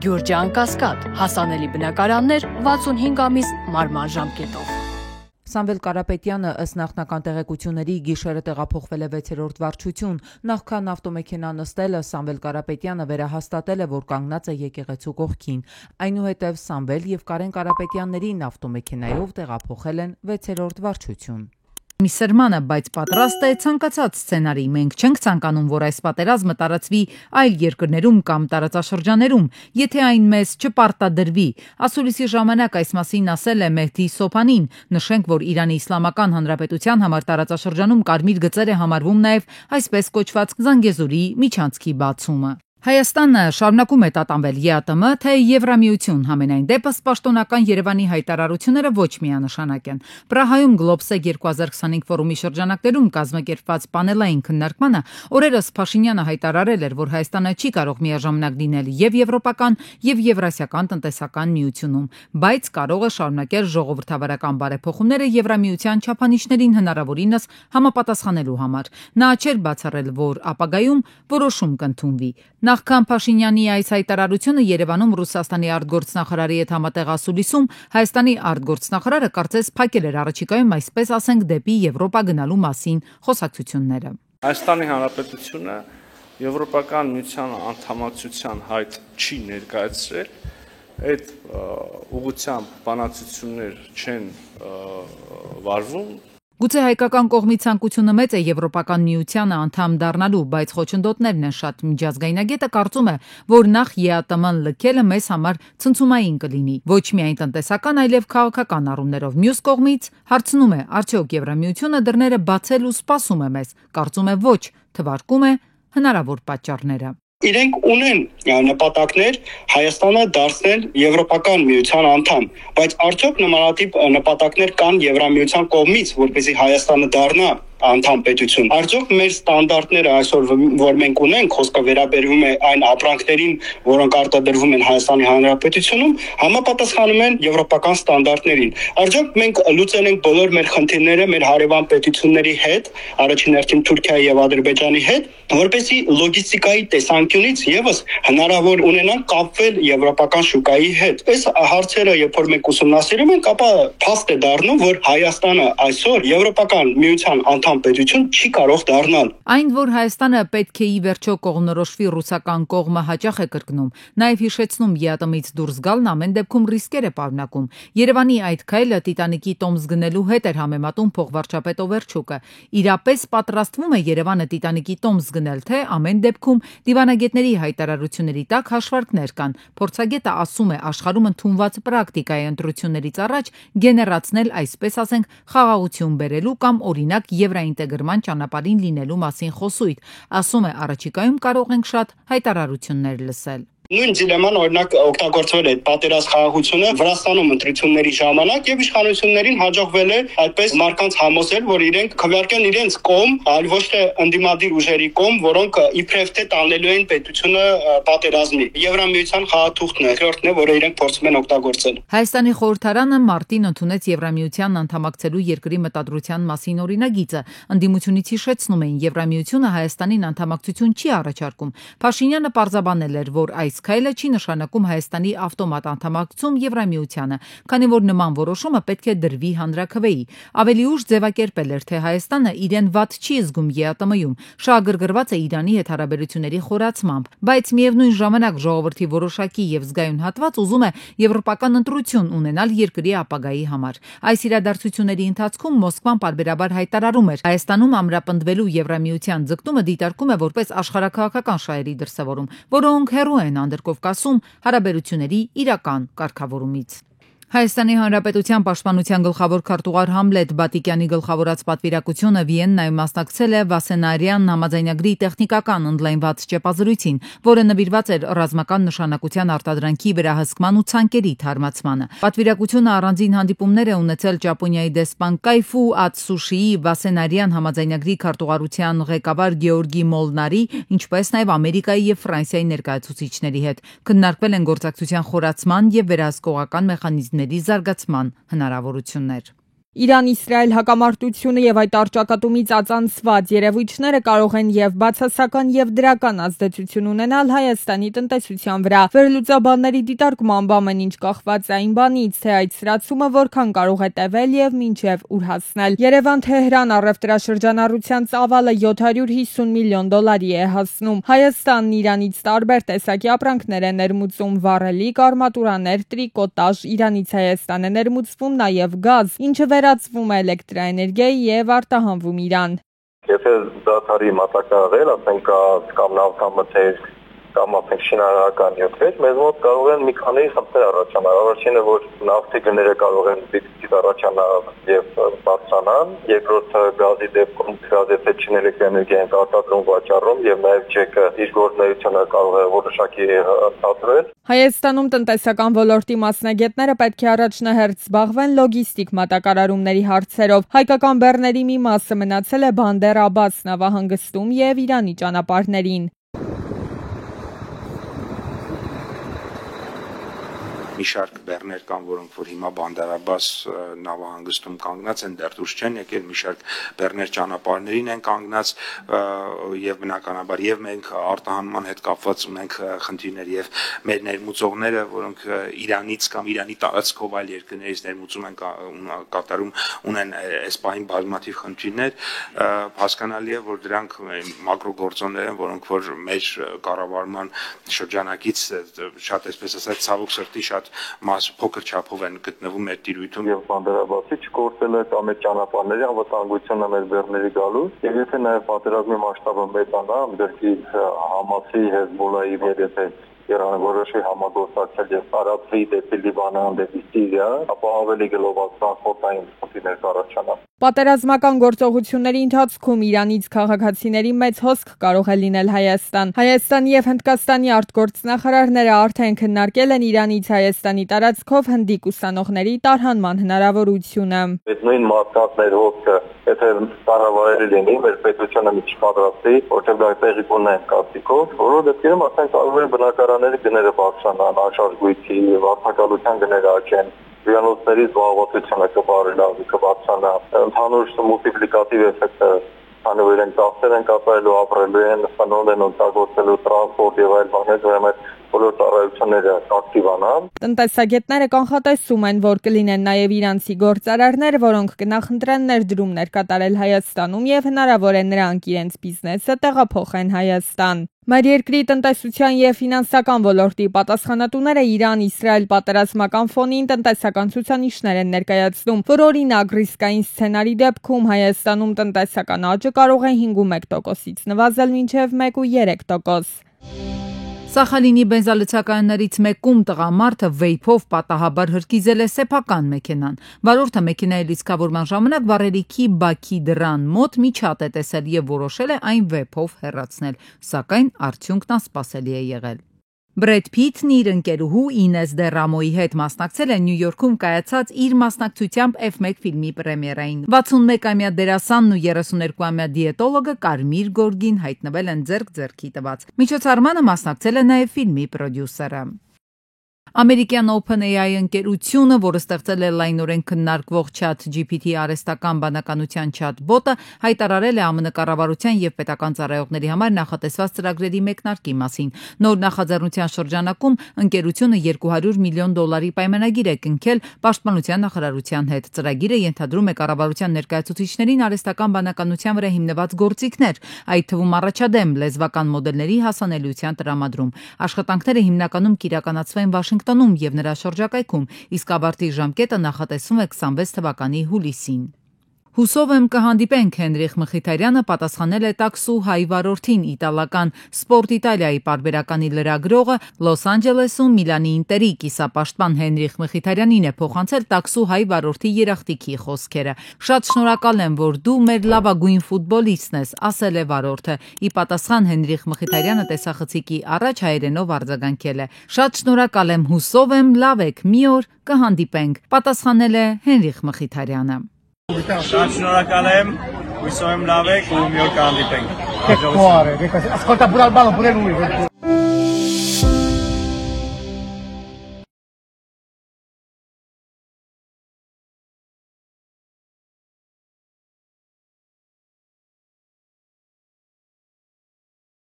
Գյուրջան Կասկադ, հասանելի բնակարաններ 65 ամիս մարման ժամկետով։ Սամվել Կարապետյանը ըստ նախնական տեղեկությունների գիշերը տեղափոխվել է 6-րդ վարչություն։ Նախքան ավտոմեքենա նստելը Սամվել Կարապետյանը վերահաստատել է, որ կանգնած է եկեղեցու կողքին։ Այնուհետև Սամվել եւ Կարեն Կարապետյաններին ավտոմեքենայով տեղափոխել են 6-րդ վարչություն։ Մի սրմանը, բայց պատրաստ է ցանկացած սցենարի։ Մենք չենք ցանկանում, որ այս պատերազմը տարածվի այլ երկրներում կամ տարածաշրջաներում, եթե այն մեզ չպարտադրվի։ Ասուլիսի ժամանակ այս մասին ասել է Մեհդի Սոփանին։ Նշենք, որ Իրանի Իսլամական Հանրապետության համար տարածաշրջանում կարմիր գծեր է համարվում նաև այսպես կոչված Զանգեզուրի միջանցքի բացումը։ Հայաստանը շարունակում է տատանվել ԵԱՏՄ, թե Եվրամիություն, համենայն դեպս պաշտոնական Երևանի հայտարարությունները ոչ միանշանակ են։ Պրահայում Գլոբսե 2025 ֆորումի շրջանակներում կազմակերպված պանելային քննարկմանը օրերս Փաշինյանը հայտարարել էր, որ Հայաստանը չի կարող միաժամանակ լինել եւ Եվրոպական եւ Եվրասիական տնտեսական միությունում, բայց կարող է շարունակել ժողովրդավարական բարեփոխումները Եվրամիության չափանիշներին հնարավորինս համապատասխանելու համար։ Նա չէր բացառել, որ ապագայում որոշում կընդունվի։ Նախքան Փաշինյանի այս հայտարարությունը Երևանում Ռուսաստանի արտգործնախարարի հետ համատեղ ասուլիսում Հայաստանի արտգործնախարարը կարծես փակել էր առաջիկայում, այսպես ասենք, դեպի Եվրոպա գնալու մասին խոսակցությունները։ Հայաստանի Հանրապետությունը Եվրոպական միության անդամակցության հայտ չի ներկայացրել, այդ ուղղությամբ բանակցություններ չեն վարվում։ Գուցե հայկական կողմի ցանկությունը մեծ է Եվրոպական միությանը անդամ դառնալու, բայց խոչընդոտներն են շատ։ Միջազգայնագետը կարծում է, որ նախ ԵԱՏՄ-ն լքելը մեզ համար ցնցումային կլինի, ոչ միայն տնտեսական, այլև քաղաքական առումներով։ Մյուս կողմից հարցնում է, արդյոք Եվրամիությունը դռները բացել ու սպասում է մեզ։ Կարծում է ոչ, թվարկում է հնարավոր պատճառները։ Իրենք ունեն նպատակներ Հայաստանը դարձնել Եվրոպական միության անդամ, բայց արդյոք նմանատիպ նպատակներ կան Եվրամիության կողմից, որպեսզի Հայաստանը դառնա անդամ պետություն։ Արդյոք մեր ստանդարտները այսօր, որ մենք ունենք, խոսքը վերաբերվում է այն ապրանքներին, որոնք արտադրվում են Հայաստանի Հանրապետությունում, համապատասխանում են եվրոպական ստանդարտներին։ Արդյոք մենք լուծել ենք բոլոր մեր խնդիրները մեր հարևան պետությունների հետ, առաջին հերթին Թուրքիայի եւ Ադրբեջանի հետ, որպեսզի լոգիստիկայի տեսանկյունից եւս հնարավոր ունենանք կապվել եվրոպական շուկայի հետ։ Այս հարցերը, երբ որ մենք ուսումնասիրում ենք, ապա փաստ է դառնում, որ Հայաստանը այսօր Եվրոպական միության պետություն չի կարող դառնալ։ Այն, որ Հայաստանը պետք է ի վերջո կողմնորոշվի ռուսական կողմը հաճախ է կրկնում, նաև հիշեցնում ԵԱՏՄ-ից դուրս գալն ամեն դեպքում ռիսկեր է պարունակում։ Երևանի այդ քայլը Տիտանիկի տոմս գնելու հետ էր համեմատում փոխվարչապետ Օվերչուկը։ Իրապես պատրաստվում է Երևանը Տիտանիկի տոմս գնել, թե ամեն դեպքում դիվանագետների հայտարարությունների տակ հաշվարկներ կան։ Փորձագետը ասում է, աշխարհում ընդունված պրակտիկա է ընտրություններից առաջ գեներացնել, այսպես ասենք, խաղաղություն բերելու կամ օրինակ Եվրաինտեգրման ճանապարհին լինելու մասին խոսույթ, ասում է, առաջիկայում կարող ենք շատ հայտարարություններ լսել։ Նույն դիլեման օրինակ օգտագործվել է պատերազմ խաղաղությունը Վրաստանում ընտրությունների ժամանակ եւ իշխանություններին հաջողվել է այդպես մարդկանց համոզել, որ իրենք քվեարկեն իրենց կողմ, այլ ոչ թե ընդդիմադիր ուժերի կողմ, որոնք իբրև թե տանելու են պետությունը պատերազմի։ Եվրամիության խաղաթուղթն է, երկրորդն է, որը իրենք փորձում են օգտագործել։ Հայաստանի խորհրդարանը մարտին ընդունեց Եվրամիության անդամակցելու երկրի մտադրության մասին օրինագիծը։ Ընդդիմությունից հիշեցնում էին, Եվրամիությունը Հայաստանին անդամակցություն չի առաջարկում։ Փաշինյանը պարզաբանել էր, որ այս քայլը չի նշանակում Հայաստանի ավտոմատ անդամակցում Եվրամիությանը, քանի որ նման որոշումը պետք է դրվի հանրաքվեի։ Ավելի ուշ ձևակերպել էր, թե Հայաստանը իրեն վատ չի զգում ԵԱՏՄ-ում, շահագրգռված է Իրանի հետ հարաբերությունների խորացմամբ, բայց միևնույն ժամանակ ժողովրդի որոշակի եւ զգայուն հատված ուզում է եվրոպական ընտրություն ունենալ երկրի ապագայի համար։ Այս իրադարձությունների ընթացքում Մոսկվան պարբերաբար հայտարարում էր, Հայաստանում ամրապնդվելու Եվրամիության ձգտումը դիտարկում է որպես աշխարհաքաղաքական շահերի դրսևորում, որոնք հեռու են Անդրկովկասում հարաբերությունների իրական կարգավորումից։ Հայաստանի Հանրապետության պաշտպանության գլխավոր քարտուղար Համլետ Բատիկյանի գլխավորած պատվիրակությունը Վիեննայում մասնակցել է Վասենարյան համաձայնագրի տեխնիկական ընդլայնված ճեպազրույցին, որը նվիրված էր ռազմական նշանակության արտադրանքի վերահսկման ու ցանկերի թարմացմանը։ Պատվիրակությունը առանձին հանդիպումներ է ունեցել Ճապոնիայի դեսպան Կայֆու Ատսուշիի Վասենարյան համաձայնագրի քարտուղարության ղեկավար Գեորգի Մոլնարի, ինչպես նաև Ամերիկայի եւ Ֆրանսիայի ներկայացուցիչների հետ։ Քննարկվել են գործակցության խորացման եւ վերահսկողական մեխանիզմների զարգացման հնարավորություններ։ Իրան-Իսրայել հակամարտությունը եւ այդ առճակատումից ածանցված երևույթները կարող են եւ բացասական եւ դրական ազդեցություն ունենալ Հայաստանի տնտեսության վրա։ Վերլուծաբանների դիտարկմամբ ամեն ինչ կախված է այն բանից, թե այդ սրացումը որքան կարող է տևել եւ մինչեւ ուր հասնել։ Երևան-Թեհրան առևտրաշրջանառության ծավալը $750 միլիոն է հասնում։ Հայաստանն Իրանից տարբեր տեսակի ապրանքներ է ներմուծում՝ վառելիք, արմատուրաներ, տրիկոտաժ, Իրանից Հայաստան է ներմուծվում նաեւ գազ, ինչը վերածվում է էլեկտրաէներգիայի եւ արտահանվում Իրան։ Եթե դատարի մատակարարել, ասենք կամ նավթամթերք, կամ ասենք շինարարական նյութեր, մեզ մոտ կարող են մի քանի խնդիրներ առաջանալ։ Առաջինը, որ նավթի գները կարող են դիպտիվ առաջանալ եւ բարձրանալ, երկրորդը գազի դեպքում գազի պետք էլեկտրաէներգիա են արտադրում վաճառում եւ նաեւ ջեկը իր գործունեությունը կարող է որոշակի ընդհատվել։ Հայաստանում տնտեսական ոլորտի մասնագետները պետք է առաջնահերթ զբաղվեն լոգիստիկ մատակարարումների հարցերով։ Հայկական բեռների մի մասը մնացել է Բանդեր Աբբաս նավահանգստում եւ Իրանի ճանապարհներին։ Մի շարք բեռներ կան, որոնք որ հիմա Բանդեր Աբբաս նավահանգստում կանգնած են, դեռ դուրս չեն եկել, մի շարք բեռներ ճանապարհներին են կանգնած եւ բնականաբար եւ մենք արտահանման հետ կապված ունենք խնդիրներ եւ մեր ներմուծողները, որոնք Իրանից կամ Իրանի տարածքով այլ երկրներից ներմուծում են կատարում, ունեն այս պահին բազմաթիվ խնդիրներ, հասկանալի է, որ դրանք մակրոգործոններ են, որոնք որ մեր կառավարման շրջանակից շատ այսպես ասած ցավոք սրտի շատ փոքր չափով են գտնվում մեր տիրույթում եւ Բանդեր Աբբասի չկորցել է կամ այդ ճանապարհների անվտանգությունը մեր բեռների գալուց եւ եթե նաեւ պատերազմի մասշտաբը մեծանա, դեպի Համասի, Հեզբոլլայի եւ եթե Իրանը որոշի համագործակցել եւ տարածվի դեպի Լիբանան, դեպի Սիրիա, ապա ավելի գլոբալ տրանսպորտային խնդիրներ կառաջանա։ Պատերազմական գործողությունների ընթացքում Իրանից քաղաքացիների մեծ հոսք կարող է լինել Հայաստան։ Հայաստանի եւ Հնդկաստանի արտգործնախարարները արդեն քննարկել են Իրանից Հայաստանի տարածքով հնդիկ ուսանողների տարհանման հնարավորությունը։ Այդ նույն մարդկանցներ հոսքը, եթե կառավարելի լինի, մեր պետությունը մի չպատրաստի, որտեղ դա տեղի ունեն կապիկով, որը դեպքերում ասենք կարող է բնակարանների գները բարձրանան, անշարժույթի, վարձակալության գները աճեն։ Հյուրանոցների զբաղվածությունը կբարելավի, կբարձրանա, ընդհանուր մուլտիպլիկատիվ էֆեկտը, քանի որ իրենք ծախսեր են կատարելու, ապրելու են, սնունդ են օգտագործելու տրանսպորտ եւ այլ բաներ, ուրեմն բոլոր ծառայությունները ակտիվանան։ Տնտեսագետները կանխատեսում են, որ կլինեն նաեւ իրանցի գործարարներ, որոնք կնախընտրեն ներդրումներ կատարել Հայաստանում եւ հնարավոր է նրանք իրենց բիզնեսը տեղափոխեն Հայաստան։ Մեր երկրի տնտեսության եւ ֆինանսական ոլորտի պատասխանատուները Իրան-Իսրայել պատերազմական ֆոնին տնտեսական ցուցանիշներ են ներկայացնում, որ օրինակ ռիսկային սցենարի դեպքում Հայաստանում տնտեսական աճը կարող է 5.1%-ից նվազել մինչեւ 1.3%։ Սախալինի բենզալցակայաններից մեկում տղամարդը վեյփով պատահաբար հրկիզել է սեփական մեքենան։ Վարորդը մեքենայի լիցքավորման ժամանակ վառելիքի բաքի դռան մոտ միջատ է տեսել եւ որոշել է այն վեփով հեռացնել, սակայն արդյունքն անսպասելի է եղել։ Բրեդ Փիթն իր ընկերուհու Ինես դե Ռամոյի հետ մասնակցել է Նյու Յորքում կայացած իր մասնակցությամբ F1 ֆիլմի պրեմիերային։ 61-ամյա դերասանն ու 32-ամյա դիետոլոգը Կարմիր գորգին հայտնվել են ձեռք-ձեռքի տված։ Միջոցառմանը մասնակցել է նաև ֆիլմի պրոդյուսերը։ Ամերիկյան OpenAI ընկերությունը, որը ստեղծել է լայնորեն քննարկվող ChatGPT արհեստական բանականության chat-bot-ը, հայտարարել է ԱՄՆ կառավարության եւ պետական ծառայողների համար նախատեսված ծրագրերի մեկնարկի մասին։ Նոր նախաձեռնության շրջանակում ընկերությունը $200 միլիոն պայմանագիր է կնքել Պաշտպանության նախարարության հետ։ Ծրագիրը ենթադրում է կառավարության ներկայացուցիչներին արհեստական բանականության վրա հիմնված գործիքներ, այդ թվում առաջադեմ լեզվական մոդելների հասանելիության տրամադրում։ Աշխատանքները հիմնականում կիրականացվեն Վաշինգտոնում եւ նրա շրջակայքում, իսկ ավարտի ժամկետը նախատեսվում է 26 թվականի հուլիսին։ Հուսով եմ կհանդիպենք Հենրիխ Մխիթարյանը պատասխանել է տաքսու հայ վարորդին իտալական Sport Italia-ի պարբերականի լրագրողը Լոս Անջելեսում Միլանի Ինտերի կիսապաշտպան Հենրիխ Մխիթարյանին է փոխանցել տաքսու հայ վարորդի երախտիկի խոսքերը։ Շատ շնորհակալ եմ, որ դու մեր լավագույն ֆուտբոլիստն ես, ասել է վարորդը։ Ի պատասխան Հենրիխ Մխիթարյանը տեսախցիկի առաջ հայերենով արձագանքել է. Շատ շնորհակալ եմ, հուսով եմ լավ եք, մի օր կհանդիպենք, պատասխանել է Հենրիխ Մխիթարյանը։ Շատ շնորհակալ եմ, հույսով եմ լավ եք ու մի օր կհանդիպենք։ Ascolta pure Albano, pure lui.